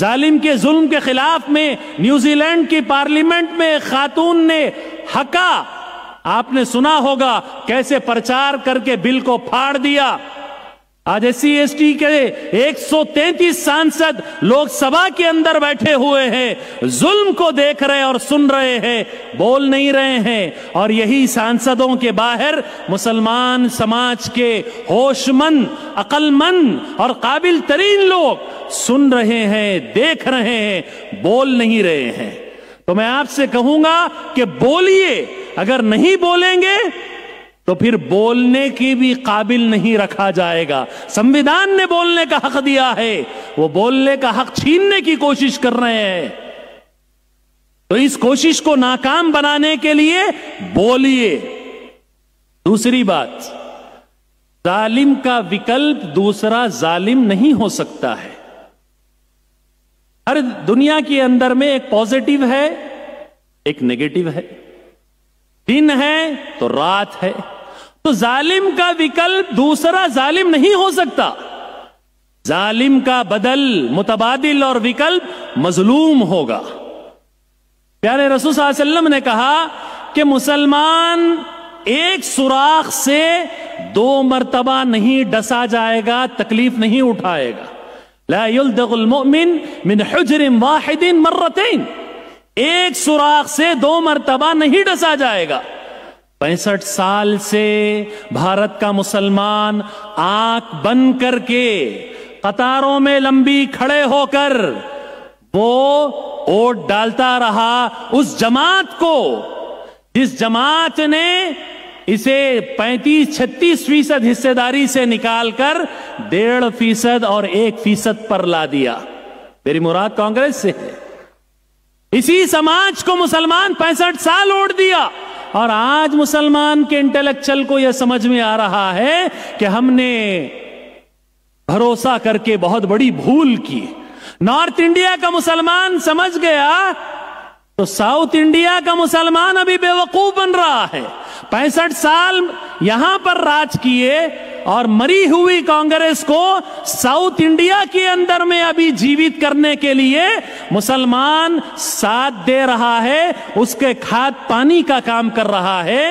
ظالم کے ظلم کے خلاف میں نیوزی لینڈ کی پارلیمنٹ میں خاتون نے ہکا، آپ نے سنا ہوگا کیسے پرچار کر کے بل کو پھاڑ دیا۔ آج ایس سی ایس ٹی کے 133 سانسد لوک سبھا کے اندر بیٹھے ہوئے ہیں، ظلم کو دیکھ رہے اور سن رہے ہیں، بول نہیں رہے ہیں، اور یہی سانسدوں کے باہر مسلمان سماج کے ہوش مند، عقل مند اور قابل ترین لوگ سن رہے ہیں، دیکھ رہے ہیں، بول نہیں رہے ہیں۔ تو میں آپ سے کہوں گا کہ بولیے، اگر نہیں بولیں گے تو پھر بولنے کی بھی قابل نہیں رکھا جائے گا۔ سمویدھان نے بولنے کا حق دیا ہے، وہ بولنے کا حق چھیننے کی کوشش کر رہے ہیں۔ تو اس کوشش کو ناکام بنانے کے لیے بولیے۔ دوسری بات، ظالم کا وکلپ دوسرا ظالم نہیں ہو سکتا ہے۔ ہر دنیا کے اندر میں ایک پازیٹیو ہے، ایک نیگیٹو ہے، دن ہے تو رات ہے، تو ظالم کا وکلپ دوسرا ظالم نہیں ہو سکتا۔ ظالم کا بدل، متبادل اور وکلپ مظلوم ہوگا۔ پیارے رسول صلی اللہ علیہ وسلم نے کہا کہ مسلمان ایک سوراخ سے 2 مرتبہ نہیں ڈسا جائے گا، تکلیف نہیں اٹھائے گا۔ لا يلدغ المؤمن من حجر واحد مرتين، ایک سوراخ سے 2 مرتبہ نہیں ڈسا جائے گا۔ 65 سال سے بھارت کا مسلمان آنکھ بند کر کے قطاروں میں لمبی کھڑے ہو کر وہ ووٹ ڈالتا رہا اس جماعت کو جس جماعت نے اسے 35-36% حصے داری سے نکال کر 1.5% اور 1% پر لا دیا۔ میری مراد کانگریس سے ہے۔ اسی سماج کو مسلمان 65 سال ووٹ دیا، اور آج مسلمان کے انٹلیکچل کو یہ سمجھ میں آ رہا ہے کہ ہم نے بھروسہ کر کے بہت بڑی بھول کی۔ نارتھ انڈیا کا مسلمان سمجھ گیا تو ساؤتھ انڈیا کا مسلمان ابھی بے وقوف بن رہا ہے۔ 65 سال یہاں پر راج کیے اور مری ہوئی کانگریس کو ساؤتھ انڈیا کے اندر میں ابھی جیوت کرنے کے لیے مسلمان ساتھ دے رہا ہے، اس کے کھاد پانی کا کام کر رہا ہے۔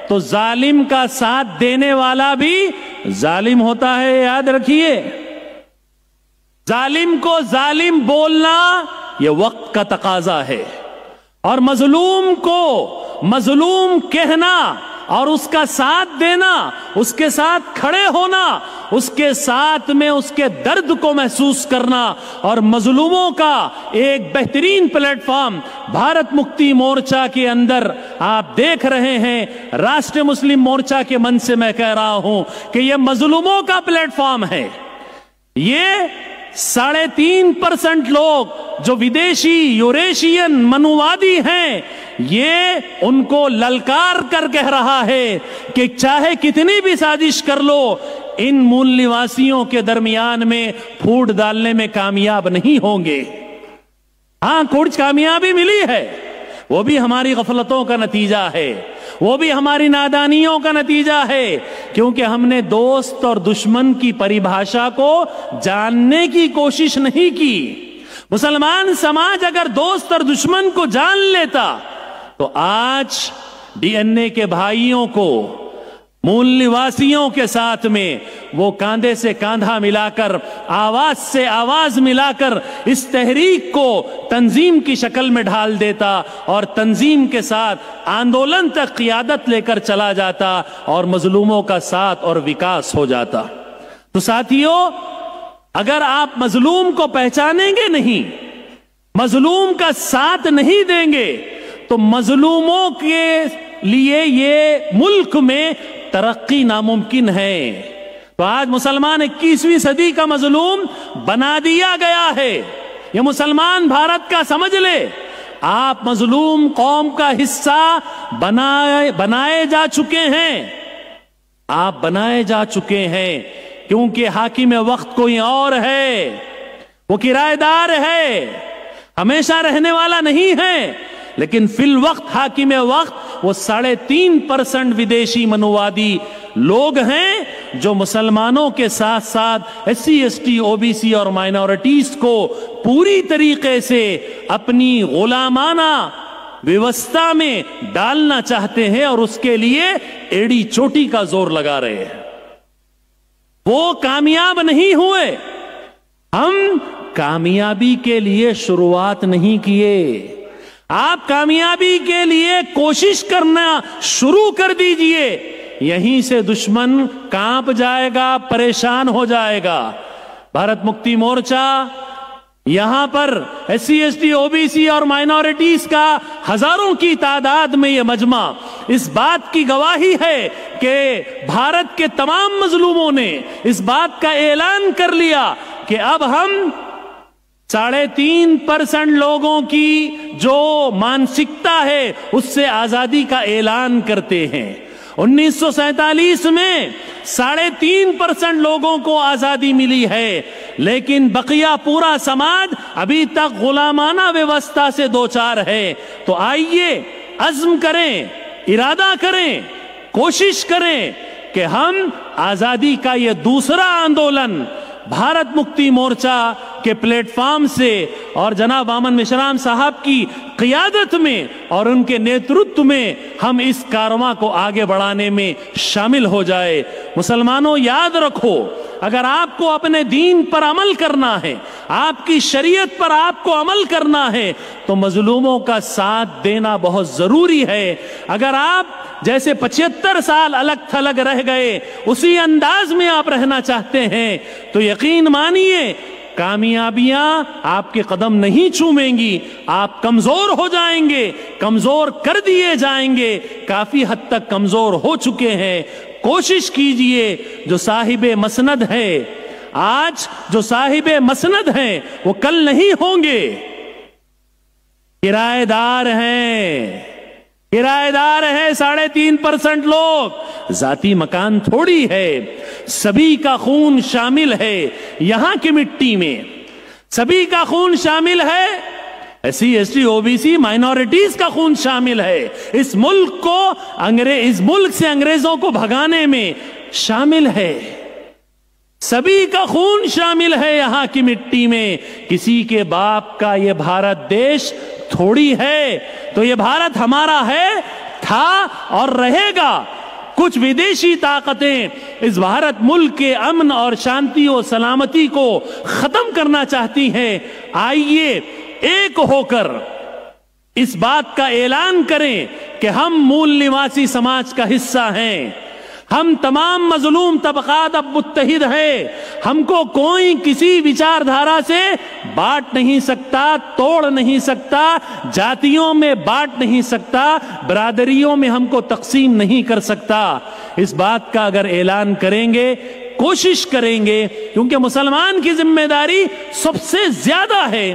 تو ظالم کا ساتھ دینے والا بھی ظالم ہوتا ہے، یاد رکھیے۔ ظالم کو ظالم بولنا یہ وقت کا تقاضا ہے، اور مظلوم کو مظلوم کہنا اور اس کا ساتھ دینا، اس کے ساتھ کھڑے ہونا، اس کے ساتھ میں اس کے درد کو محسوس کرنا، اور مظلوموں کا ایک بہترین پلیٹ فارم بھارت مکتی مورچہ کے اندر آپ دیکھ رہے ہیں۔ راشٹریہ مسلم مورچہ کے من سے میں کہہ رہا ہوں کہ یہ مظلوموں کا پلیٹ فارم ہے۔ یہ 3.5% لوگ جو ودیشی یوریشین منووادی ہیں، یہ ان کو للکار کر کہہ رہا ہے کہ چاہے کتنی بھی سازش کر لو، ان مول نواسیوں کے درمیان میں پھوٹ ڈالنے میں کامیاب نہیں ہوں گے۔ ہاں، کچھ کامیابی ملی ہے، وہ بھی ہماری غفلتوں کا نتیجہ ہے، وہ بھی ہماری نادانیوں کا نتیجہ ہے، کیونکہ ہم نے دوست اور دشمن کی پریبھاشا کو جاننے کی کوشش نہیں کی۔ مسلمان سماج اگر دوست اور دشمن کو جان لیتا تو آج ڈی این اے کے بھائیوں کو مول نواسیوں کے ساتھ میں وہ کاندھے سے کاندھا ملا کر، آواز سے آواز ملا کر اس تحریک کو تنظیم کی شکل میں ڈھال دیتا، اور تنظیم کے ساتھ آندولن تک قیادت لے کر چلا جاتا، اور مظلوموں کا ساتھ اور وکاس ہو جاتا۔ تو ساتھیوں، اگر آپ مظلوم کو پہچانیں گے نہیں، مظلوم کا ساتھ نہیں دیں گے، تو مظلوموں کے لیے یہ ملک میں ترقی ناممکن ہے۔ تو آج مسلمان 21ویں صدی کا مظلوم بنا دیا گیا ہے۔ یہ مسلمان بھارت کا سمجھ لے، آپ مظلوم قوم کا حصہ بنائے جا چکے ہیں، آپ بنائے جا چکے ہیں، کیونکہ حاکم وقت کوئی اور ہے، وہ کرایہ دار ہے، ہمیشہ رہنے والا نہیں ہے، لیکن فی الوقت حاکم وقت وہ 3.5% ودیشی منووادی لوگ ہیں، جو مسلمانوں کے ساتھ ساتھ SC ST OBC اور مائنورٹیز کو پوری طریقے سے اپنی غلامانہ ویوستھا میں ڈالنا چاہتے ہیں اور اس کے لیے ایڑی چوٹی کا زور لگا رہے ہیں، وہ کامیاب نہیں ہوئے۔ ہم کامیابی کے لیے شروعات نہیں کیے، آپ کامیابی کے لیے کوشش کرنا شروع کر دیجئے، یہیں سے دشمن کانپ جائے گا، پریشان ہو جائے گا۔ بھارت مکتی مورچہ یہاں پر SC ST OBC اور مائنورٹیز کا ہزاروں کی تعداد میں یہ مجمع اس بات کی گواہی ہے کہ بھارت کے تمام مظلوموں نے اس بات کا اعلان کر لیا کہ اب ہم 3.5% لوگوں کی جو مانسکتا ہے اس سے آزادی کا اعلان کرتے ہیں۔ 1947 میں 3.5% لوگوں کو آزادی ملی ہے، لیکن بقیہ پورا سماج ابھی تک غلامانہ ویوستھا سے دوچار ہے۔ تو آئیے عزم کریں، ارادہ کریں، کوشش کریں کہ ہم آزادی کا یہ دوسرا آندولن بھارت مکتی مورچہ کے پلیٹ فارم سے اور جناب وامن مشرام صاحب کی قیادت میں اور ان کے نیترتو میں ہم اس کارواں کو آگے بڑھانے میں شامل ہو جائے۔ مسلمانوں یاد رکھو، اگر آپ کو اپنے دین پر عمل کرنا ہے، آپ کی شریعت پر آپ کو عمل کرنا ہے تو مظلوموں کا ساتھ دینا بہت ضروری ہے۔ اگر آپ جیسے 75 سال الگ تھلگ رہ گئے اسی انداز میں آپ رہنا چاہتے ہیں تو یقین مانیے کامیابیاں آپ کے قدم نہیں چومیں گی، آپ کمزور ہو جائیں گے، کمزور کر دیے جائیں گے، کافی حد تک کمزور ہو چکے ہیں۔ کوشش کیجئے، جو صاحب مسند ہے آج، جو صاحب مسند ہیں وہ کل نہیں ہوں گے، کرایہ دار ہیں، کرایہ دار ہے 3.5% لوگ، ذاتی مکان تھوڑی ہے، سبھی کا خون شامل ہے یہاں کی مٹی میں، سبھی کا خون شامل ہے، SC ST OBC مائنورٹیز کا خون شامل ہے، اس ملک کو اس ملک سے انگریزوں کو بھگانے میں شامل ہے، سبھی کا خون شامل ہے یہاں کی مٹی میں۔ کسی کے باپ کا یہ بھارت دیش تھوڑی ہے، تو یہ بھارت ہمارا ہے، تھا اور رہے گا۔ کچھ ودیشی طاقتیں اس بھارت ملک کے امن اور شانتی و سلامتی کو ختم کرنا چاہتی ہیں۔ آئیے ایک ہو کر اس بات کا اعلان کریں کہ ہم مول نواسی سماج کا حصہ ہیں، ہم تمام مظلوم طبقات اب متحد ہیں، ہم کو کوئی کسی وچار دھارا سے بانٹ نہیں سکتا، توڑ نہیں سکتا، جاتیوں میں بانٹ نہیں سکتا، برادریوں میں ہم کو تقسیم نہیں کر سکتا۔ اس بات کا اگر اعلان کریں گے، کوشش کریں گے، کیونکہ مسلمان کی ذمہ داری سب سے زیادہ ہے۔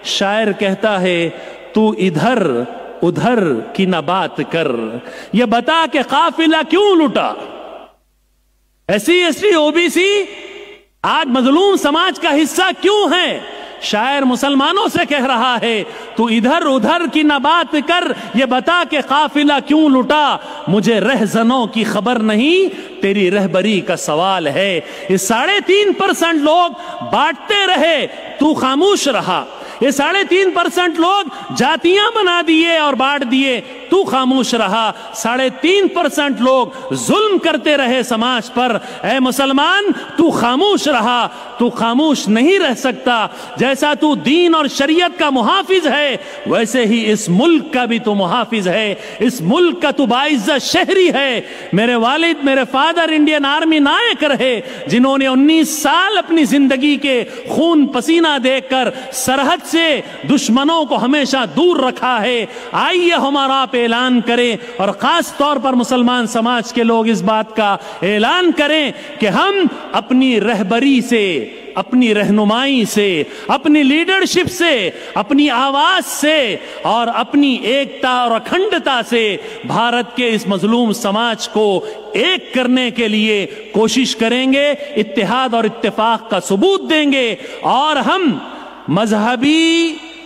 شاعر کہتا ہے تو ادھر ادھر کی نہ بات کر، یہ بتا کہ قافلہ کیوں لٹا۔ SC ST OBC آج مظلوم سماج کا حصہ کیوں ہے؟ شاعر مسلمانوں سے کہہ رہا ہے تو ادھر ادھر کی نہ بات کر، یہ بتا کہ قافلہ کیوں لٹا، مجھے رہزنوں کی خبر نہیں، تیری رہبری کا سوال ہے۔ یہ 3.5% لوگ بانٹتے رہے، تو خاموش رہا۔ یہ 3.5% لوگ جاتیاں بنا دیے اور بانٹ دیے، تو خاموش رہا۔ 3.5% لوگ ظلم کرتے رہے سماج پر، اے مسلمان تو خاموش رہا۔ تو خاموش نہیں رہ سکتا۔ جیسا تو دین اور شریعت کا محافظ ہے ویسے ہی اس ملک کا بھی تو محافظ ہے، اس ملک کا تو باعزت شہری ہے۔ میرے والد، میرے فادر انڈین آرمی نائک رہے، جنہوں نے 19 سال اپنی زندگی کے خون پسینہ دے کر سرحد سے دشمنوں کو ہمیشہ دور رکھا ہے۔ آئیے ہمارا آپ اعلان کریں، اور خاص طور پر مسلمان سماج کے لوگ اس بات کا اعلان کریں کہ ہم اپنی رہبری سے، اپنی رہنمائی سے، اپنی لیڈرشپ سے، اپنی آواز سے اور اپنی ایکتا اور اکھنڈتا سے بھارت کے اس مظلوم سماج کو ایک کرنے کے لیے کوشش کریں گے، اتحاد اور اتفاق کا ثبوت دیں گے، اور ہم مذہبی